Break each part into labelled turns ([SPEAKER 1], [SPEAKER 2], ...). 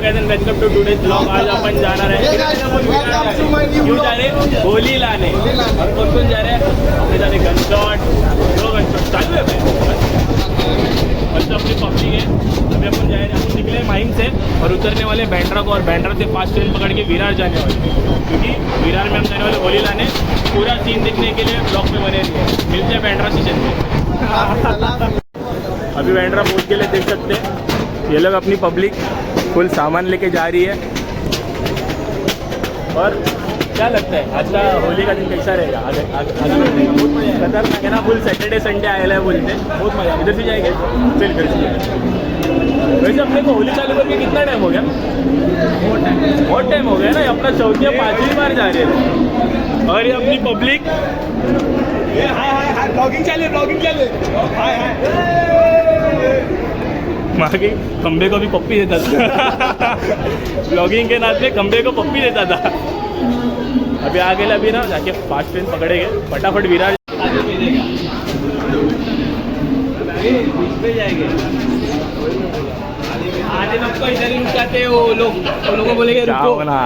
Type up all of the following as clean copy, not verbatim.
[SPEAKER 1] Guys and welcome to today's blog. आज अपन जाना है क्यों जा रहे हैं? होली लाने। और कौन जा रहे हैं? अपने जा रहे गनशॉट। दो गनशॉट चालू है अपनी पब्लिक है। अभी अपन जा रहे हैं, अपन निकले माइम से और उतरने वाले बैंड्रा को, और बैंड्रा से फास्ट ट्रेन पकड़ के विरार जाने वाले, क्योंकि विरार में हम जाने वाले होली लाने। पूरा सीन देखने के लिए ब्लॉग में बने रहिए। मिलते हैं बैंड्रा स्टेशन पे। अभी बैंड्रा पहुँच के लिए देख सकते हैं ये लोग अपनी पब्लिक फुल सामान लेके जा रही है। और क्या लगता है आज का होली का दिन कैसा रहेगा? आगे बहुत मजा खतरनाक है ना। फुल सैटरडे संडे आएगा है बोलते, बहुत मजा। इधर से जाएंगे फिर कर वैसे अपने को होली चालू करके कितना टाइम हो गया? बहुत टाइम हो गया ना। अपना चौथी या पाँचवीं बार जा रहे हैं। और ये अपनी पब्लिक ब्लॉगिंग चालू माँ के खंबे को भी पप्पी देता था। ब्लॉगिंग के नाते खंबे को पप्पी देता था। अभी आगे अभी ना जाके फास्ट ट्रेन पकड़ेंगे, फटाफट विरार जाएंगे। आधे लोग को इधर ही रुकाते हो, लोगों को बोलेंगे रुको ना।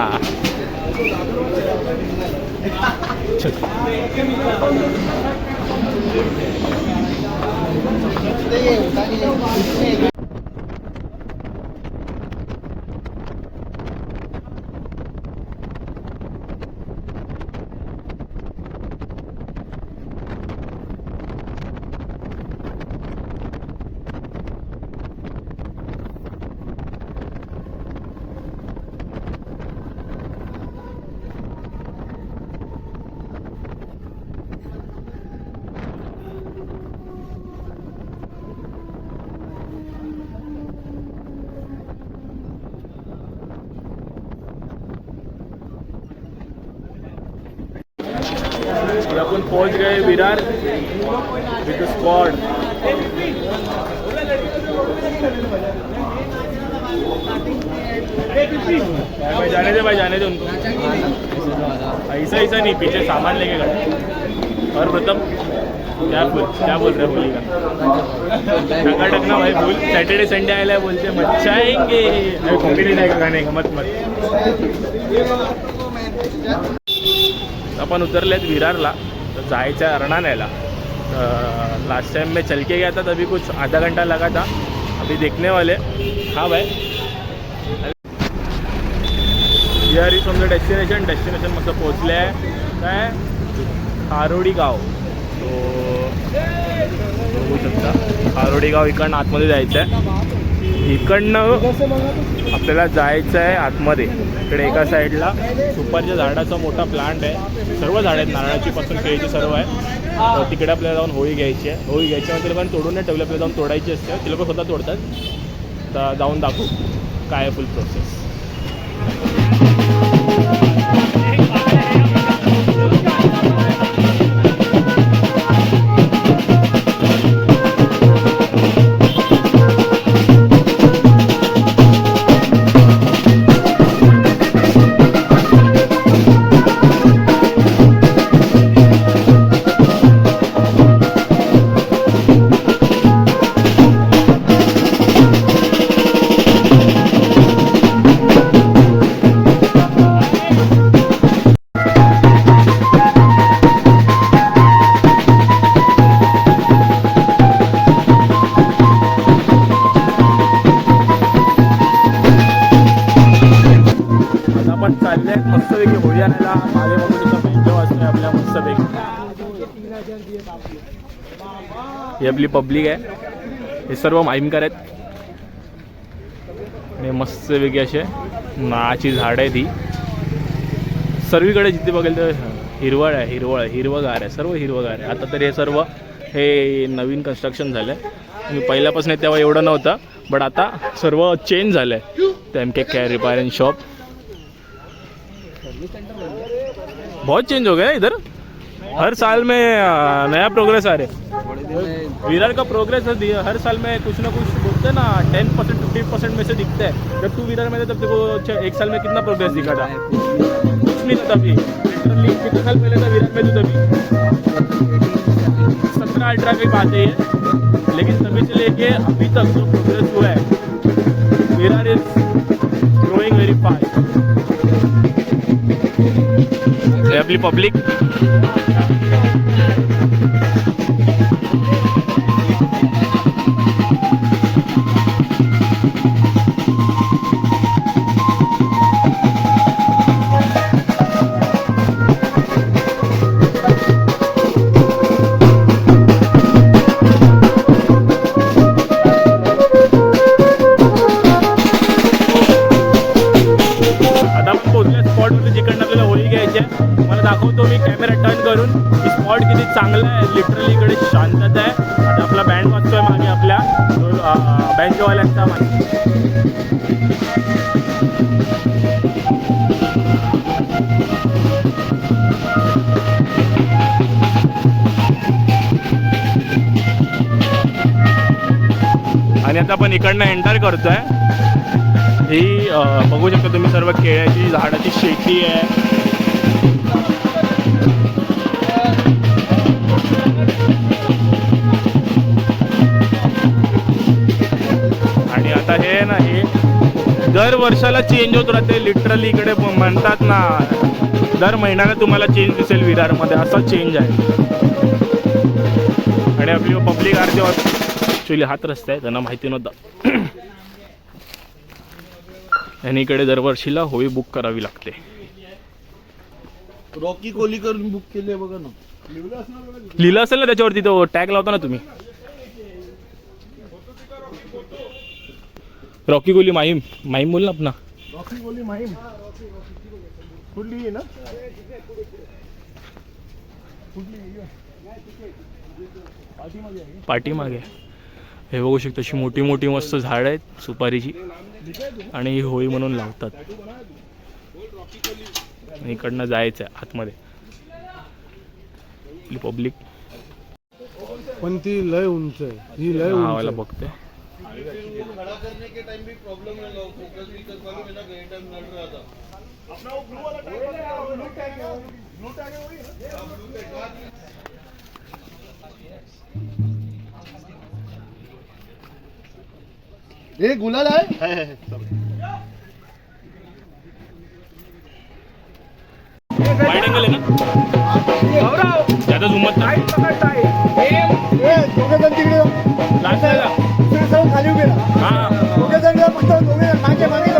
[SPEAKER 1] अपन पहुंच गए विरार विद स्क्वाड। भाई जाने दे उनको। ऐसा नहीं, पीछे सामान लेके गए। और प्रथम क्या बोल रहे होली का टका ना भाई। बोल सैटरडे संडे आएला है बोलते मचाएंगे। कॉपी नहीं जाएगा गाने का, मत अपन उतरलेत विरारला, तो जायचं आहे अर्णाण्याला। लास्ट टाइम मैं चल के गया था, तभी कुछ आधा घंटा लगा था। अभी देखने वाले। हाँ भाई, here is from the destination मस्त पोचले आहे काय खारोडी गाव। तो बघू शकता खारोडी गाव। इकडनं आतमध्ये जायचं आहे। इकडनं आपल्याला जायचं आहे आतमध्ये। इकडे एका साईडला सुपारीच्या झाडाचा मोठा प्लांट आहे। सर्व झाड आहेत, नारळाची पासून केळीची सर्व आहे। तर तिकडे आपल्याला जाऊन होळी घ्यायची आहे। होळी घ्यायच्यानंतर लोकांनी तोडून नाही ठेवली, आपल्याला जाऊन तोडायची असते। ते लोक स्वतः तोडतात। तर जाऊन दाखवू काय आहे फुल प्रोसेस। मस्तपैकी होळी आणायला मागे बघून एन्जॉय असते आपल्या मस्तपैकी। ही आपली पब्लिक आहे, हे सर्व माहीमकर आहेत। हे मस्तपैकी असे नाची झाड आहे। ती सर्वीकडे जिथे बघेल तर हिरवगार आहे, सर्व हिरवगार आहे। आता तरी हे सर्व नवीन कन्स्ट्रक्शन झालं आहे। मी पहिल्यापासून तेव्हा एवढं नव्हतं, बट आता सर्व चेंज झालं आहे। तर MK care repair end shop बहुत चेंज हो गया इधर। हर साल में नया प्रोग्रेस आ रहे। विरार का प्रोग्रेस हर साल में कुछ ना कुछ बोलते हैं ना, 10% 50% में से दिखता है। जब तू विरार में था तब देखो एक साल में कितना प्रोग्रेस दिखा था? कुछ नहीं था तभी। लिटरली कितने साल पहले था विरार में? तो तभी 17-18 की बात है ये। लेकिन तभी से लेके अभी तक जो प्रोग्रेस हुआ है, विरार इज आपली पब्लिक. दाखवतो मी कॅमेरा टर्न करून की स्पॉट किती चांगला आहे. लिटरली इकडे शांतता आहे. आता आपला बँड वाजतोय मागे आपल्या बँजवाल्यांचा आणि आता आपण इकडनं एंटर करतोय. ही बघू शकता तुम्ही सर्व केळ्याची झाडाची शेती आहे. आणि आता हे ना हे दर वर्षाला चेंज होत राहते. लिटरली इकडे म्हणतात ना दर महिन्याला तुम्हाला चेंज दिसेल विरारमध्ये, असा चेंज आहे. आणि आपली पब्लिक आरती ॲक्च्युली हात रस्ता आहे, त्यांना माहिती नव्हतं. आणि इकडे दरवर्षीला होळी बुक करावी लागते.
[SPEAKER 2] रॉकी कोलीकर बुक केले बघा ना,
[SPEAKER 1] लिहिलं असेल ना त्याच्यावरती, तो टॅग लावता ना तुम्ही. रॉकी कोली माहीम माहीम बोल ना अपना.
[SPEAKER 2] रॉकी कोली माहीम कुठली आहे ना,
[SPEAKER 1] पाठीमागे हे बघू शकतो. अशी मोठी मोठी मस्त झाड आहेत सुपारीची आणि ही होळी म्हणून लावतात. इकडनं जायचं आहे आतमध्ये. आपली पब्लिक
[SPEAKER 2] पण ती लय उंच आहे, ही लय
[SPEAKER 1] उंच बघते.
[SPEAKER 2] खड़ा करने के टाइम भी प्रॉब्लम है, लोग फोकस भी कर पालो ना, कहीं टाइम नड़ रहा था अपना वो ब्लू वाला टैग है, ब्लू टैग है, ब्लू टैग है वही है ना, ब्लू टैग. ये गुलाल है
[SPEAKER 1] वाइड एंगल है ना, ज्यादा झुमत नाही.
[SPEAKER 2] दोघे जण तिकडे
[SPEAKER 1] लागायला
[SPEAKER 2] खाली उभे राहा. दोघे जण फक्त दोघे मागे मागे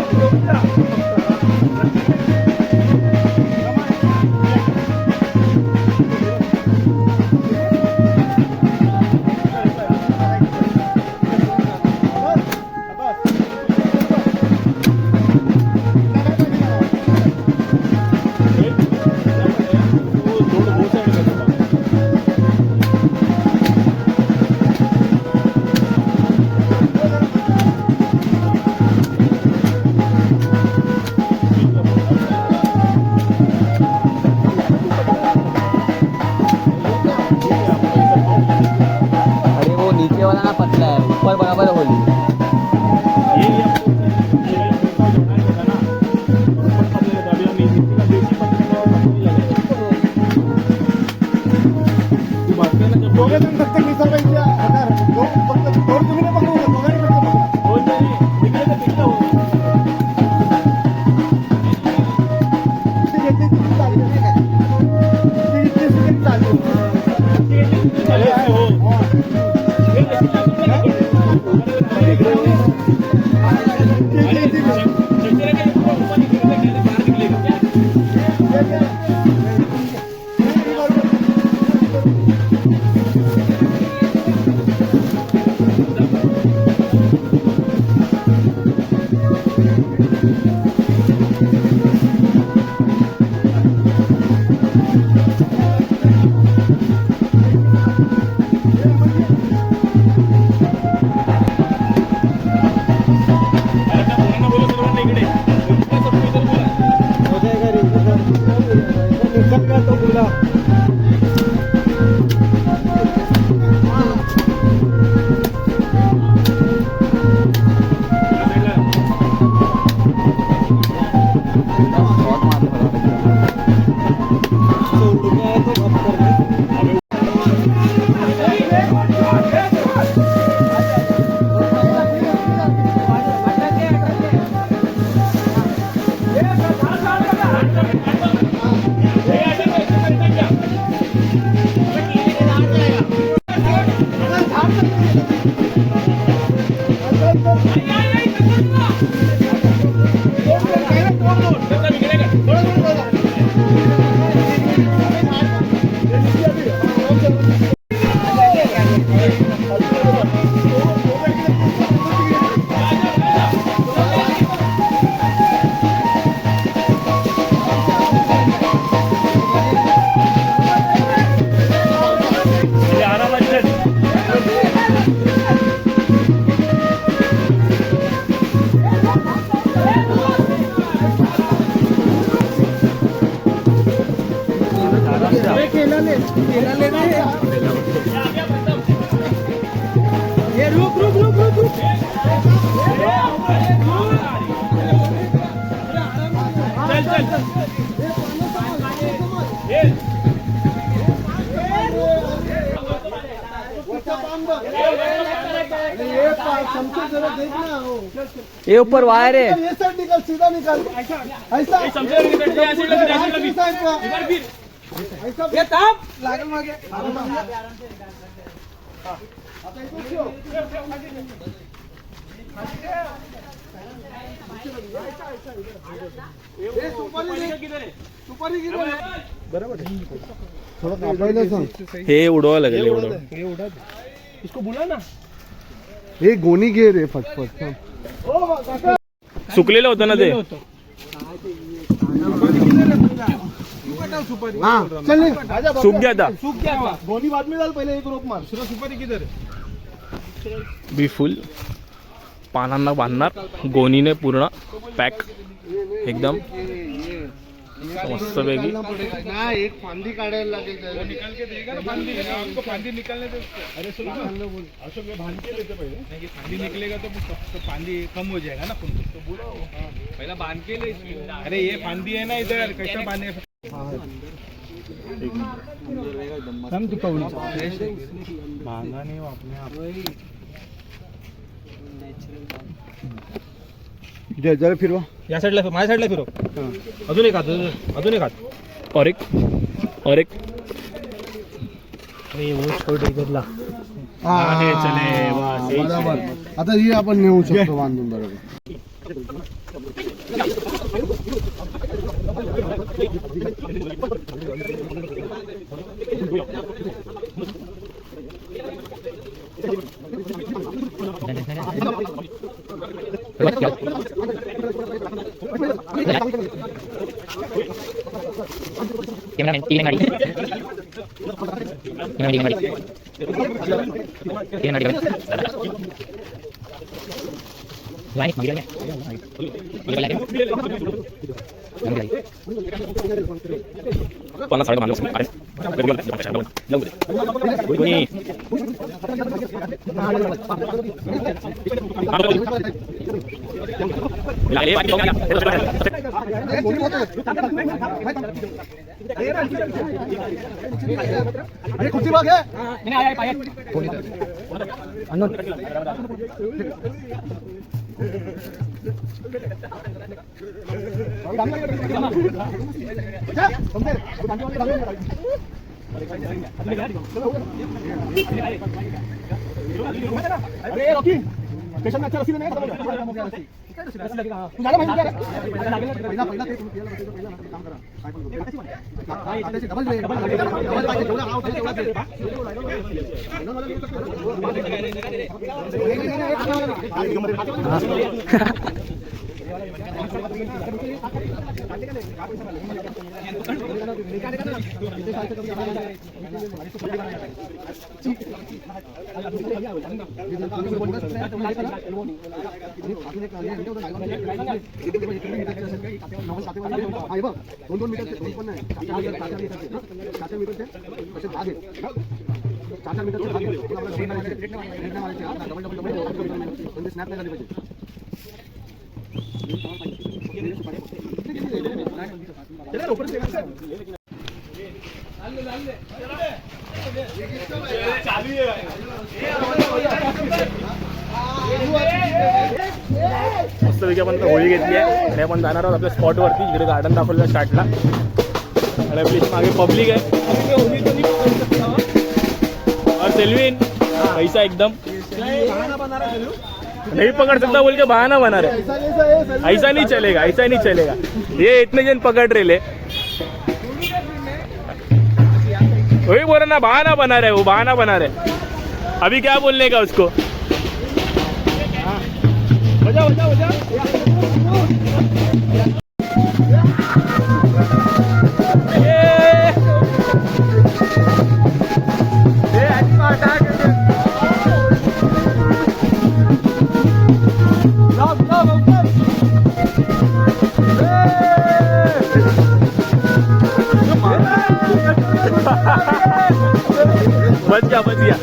[SPEAKER 3] ये ऊपर वायर है।
[SPEAKER 2] ये साइड निकल, सीधा निकल, ऐसा
[SPEAKER 3] ये ताप लागल मागे।
[SPEAKER 2] सुपारी बरोबर थोडं कापायला सांग.
[SPEAKER 1] हे उडवावं लागेल एवढं.
[SPEAKER 2] इसको बुला ना. हे गोणी घे रे फटफट.
[SPEAKER 1] सुकलेलं होतं ना ते.
[SPEAKER 2] हाँ चल
[SPEAKER 1] सूख गया था.
[SPEAKER 2] सूख गया. गोणी बाद में डाल, पहले एक रोप मार. सुपारी किधर है?
[SPEAKER 1] बी फुल पानांना बांधणार गोणीने पूर्ण पॅक एकदम मस्तपैकी.
[SPEAKER 2] ना एक फांदी काढायला लागेल. वो निकाल के देगा ना फांदी. आपको फांदी निकालने दे. अरे सुनो ना अशोक, ये बांध के लेते पहले. नहीं ये फांदी निकलेगा तो फांदी कम हो जाएगा ना. तो बुलाओ पहला बांध के ले. अरे ये फांदी है ना इधर, कैसा बांधे. हम चुकाऊंगा बांधा नहीं वो अपने आप. जरा फिरवा.
[SPEAKER 3] या साईडला फिरो, माझ्या साईडला फिरो. अजून एक हात, अजून एक हात.
[SPEAKER 1] और एक
[SPEAKER 3] अरे वो छोटे इधरला.
[SPEAKER 2] बरोबर. आता ही आपण नेऊ शकतो बांधून. बरोबर.
[SPEAKER 1] पन्नास साडे बांधलं अरे
[SPEAKER 2] कुठची बाग आहे. अरे रॉकी स्टेशन में अच्छा रस्सी नहीं दोन मीटर पण नाही. 4 मीटर असे भाग आहेत. 4 मीटरचे भाग आहेत. म्हणजे स्नॅप नाही झाली पाहिजे.
[SPEAKER 1] मस्तपैकी आपण होळी घेतली आहे आणि आपण जाणार आहोत आपल्या स्पॉटवरती. इकडे गार्डन दाखवलं स्टार्टला आणि आपली मागे पब्लिक आहे. और सेल्विन पैसा एकदम नहीं पकड़ सकता बोल के बहाना बना रहे, ऐसा नहीं चलेगा, ऐसा नहीं चलेगा। ये इतने जन पकड़ रहे ले, वही बोल रहा ना, बहाना बना रहे, वो बहाना बना रहे। अभी क्या बोलने का उसको? बजा बजा बजा। बच गया, बच गया।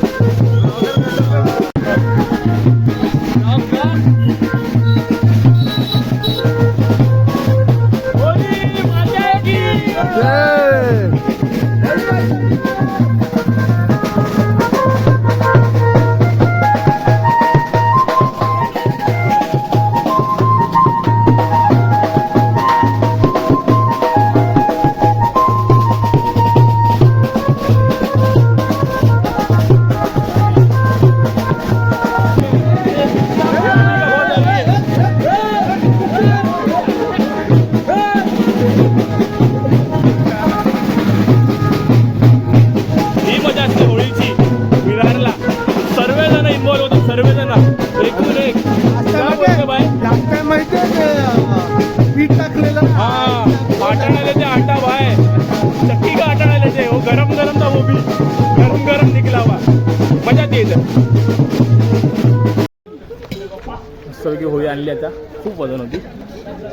[SPEAKER 1] मस्तपैकी होळी आणली आता, खूप वजन होती,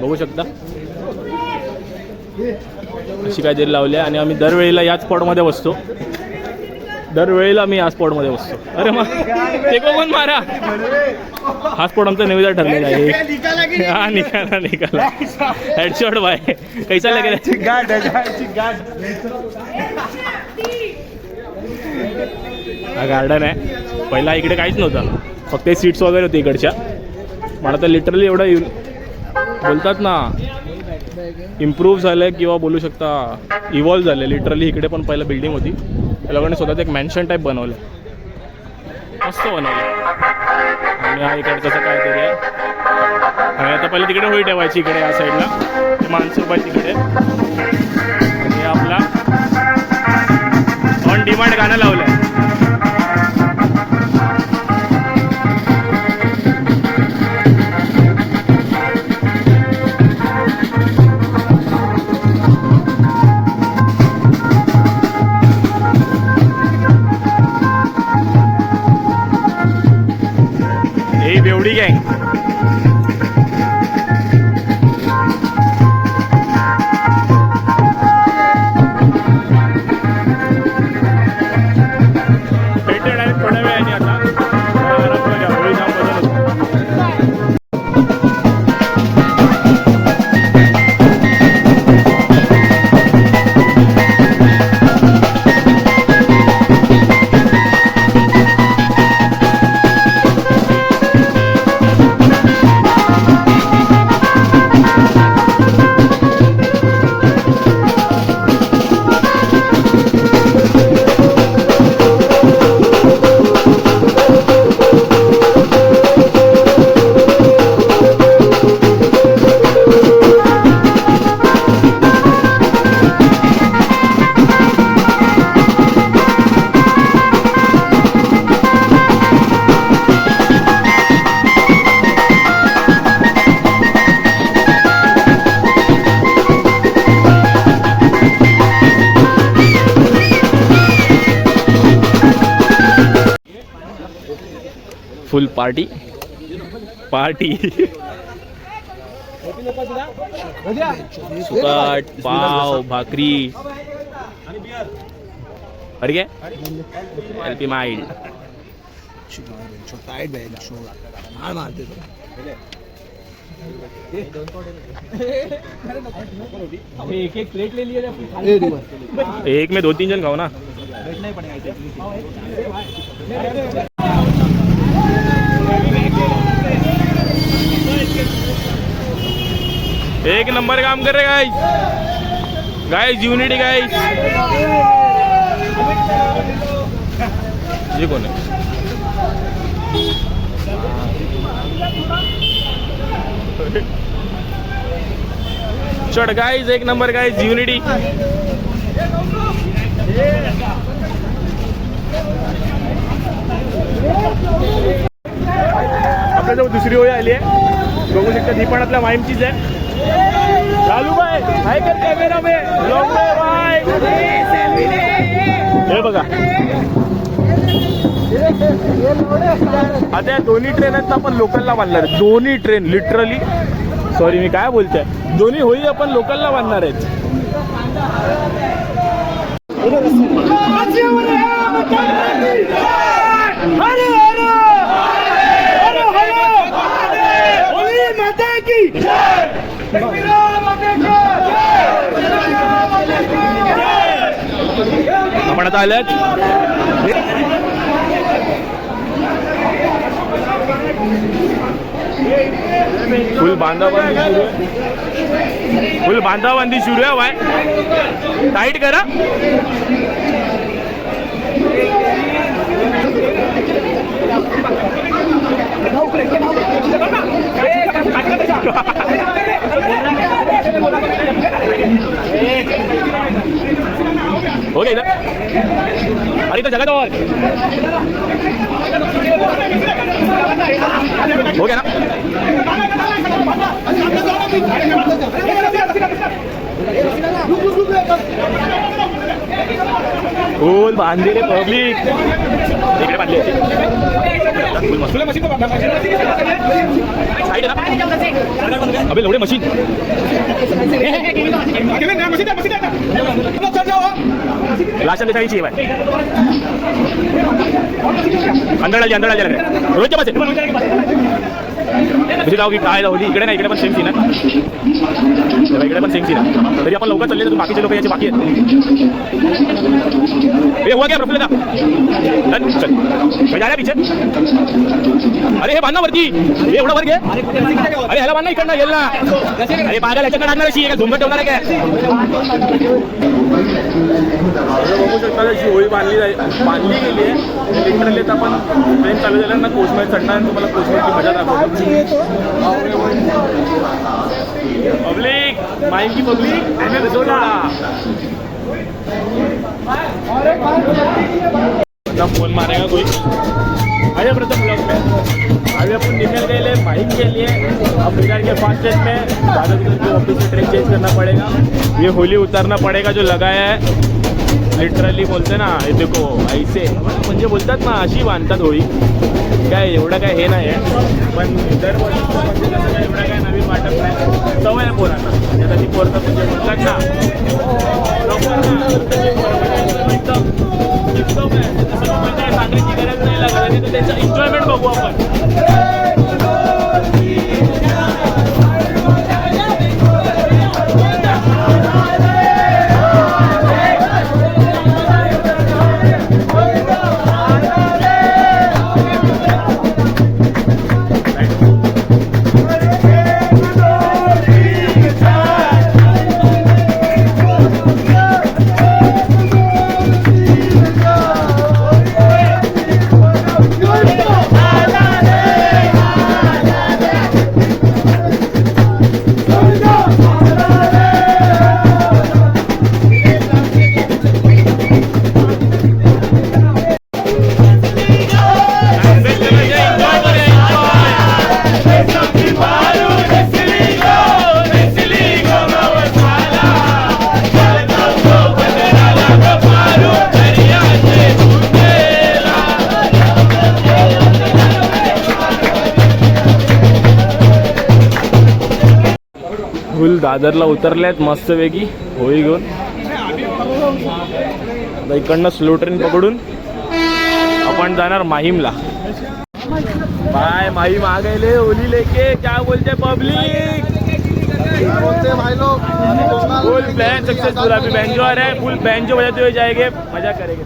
[SPEAKER 1] बघू शकता अशी काहीतरी लावली आहे. आणि आम्ही दरवेळेला याच स्पॉटमध्ये बसतो, दरवेळेला मी या स्पॉटमध्ये बसतो. अरे मग ते कोण मारा, हा स्पॉट आमचा नैवेद्य ठरलेला आहे. हा निकाला निकाला हेडशॉट बाय, कैसा लागेल? हा गार्डन आहे, पहिला इकडे काहीच नव्हतं, फक्त सीट्स वगैरे होते इकडच्या. मला तर लिटरली एवढं बोलतात ना इम्प्रूव्ह झालं आहे किंवा बोलू शकता इव्हॉल्व झालं आहे. लिटरली इकडे पण पहिलं बिल्डिंग होती, त्या लोकांनी स्वतःच एक मॅन्शन टाईप बनवलं, मस्त बनवलं. आणि हा इकडे कसं काहीतरी आहे. आणि आता पहिले तिकडे होळी ठेवायची, इकडे या साईडला माणसं उभा तिकडे. आणि आपला ऑन डिमांड गाणं लावलं आहे. बेवडी गँग भेटेड आहे थोड्या वेळाने. आता आराम करूया, होळी जाम बदल फुल पार्टी सुकाट पाव भाकरी अरे काय एलपी माइल्ड एक एक प्लेट ले लिया, एक में 2-3 जन खाओ ना. एक नंबर काम कर रहे गाइस, गाइस यूनिटी गाइस. ये कौन है? चढ़ गाइस, एक नंबर गाइस, यूनिटी. आपल्याजवळ दुसरी होळी आली आहे. बघू शकता ही पण आपल्या माहीमचीच आहे. लालू भाई हाय कर कॅमेरा में लोंबे भाई. हे बघा आता या दोन्ही ट्रेन आहेत आपण लोकलला बांधणार आहेत. दोन्ही ट्रेन लिटरली, सॉरी मी काय बोलतोय, दोन्ही होळी आपण लोकलला बांधणार आहेत. आपण आता आल्यात फुल बांधाबांधी सुरू आहे. वाय टाईट करा. हो गया इधर. अरे इधर जगह तो और हो गया ना. फुल बांधले रे पब्लिक. इकडे बांधले साइड है ना. अबे लवडे मशीन. लास्ट में चाहिए भाई. अंदर डाल रोजच्या पास म्हणजे जाऊ की काय होली. इकडे नाही, इकडे पण सेम सीन आहे. इकडे पण सेम सीन आहे. तरी आपण लवकर चालले तर बाकीचे लोक याचे बाकी आहेत. हे हुआ क्या प्रफुल्ल का चल मैं जा रहा पीछे. अरे हे बांधना वरती. हे एवढा वर घे. अरे ह्याला बांधना इकडनं गेल ना. अरे पागल ह्याच्याकडे टाकणार अशी झुंबट ठेवणार आहे काय. बघू शकता अशी होळी बांधली गेली आहे. लिटरली तर आपण ट्रेन चालू झाल्यानं कोचमध्ये चढणार आणि तुम्हाला कोचमधची मजा दाखवतो. पब्लिक माहिती पब्लिक फोन मारेगा कोई. अरे प्रथम ब्लॉग में अभी अपन निकल गए बाइक के लिए. अब बिहार के फास्ट ट्रेन में दादागिरी के ऑफिस से ट्रेन चेंज करना पड़ेगा. ये होली उतारना पड़ेगा जो लगाया है. लिटरली बोलते ना हे देखो ऐसे म्हणजे बोलतात ना अशी बांधतात होळी. काय एवढं काय हे नाही आहे. पण दरवर्षी म्हणजे कसं काय एवढं काय नवीन वाटत नाही. सवय आहे पोरांना. आता ती पोरं म्हणजे बोलतात ना सांगण्याची गरज नाही लागत. आणि त्याचं एन्जॉयमेंट बघू आपण. फुल दादरला उतरल्यात मस्तपैकी होळी घेऊन. आता इकडनं स्लो ट्रेन पकडून अपन जाणार माहीमला. बाय माहीम आ गए होली लेके. क्या बोलते पब्लिक.
[SPEAKER 2] भाई लोग
[SPEAKER 1] फुल प्लान सक्सेसफुल. अभी बैंजो आ रहा है. फुल बैंजो बजाते हुए जाएंगे, मजा करेंगे.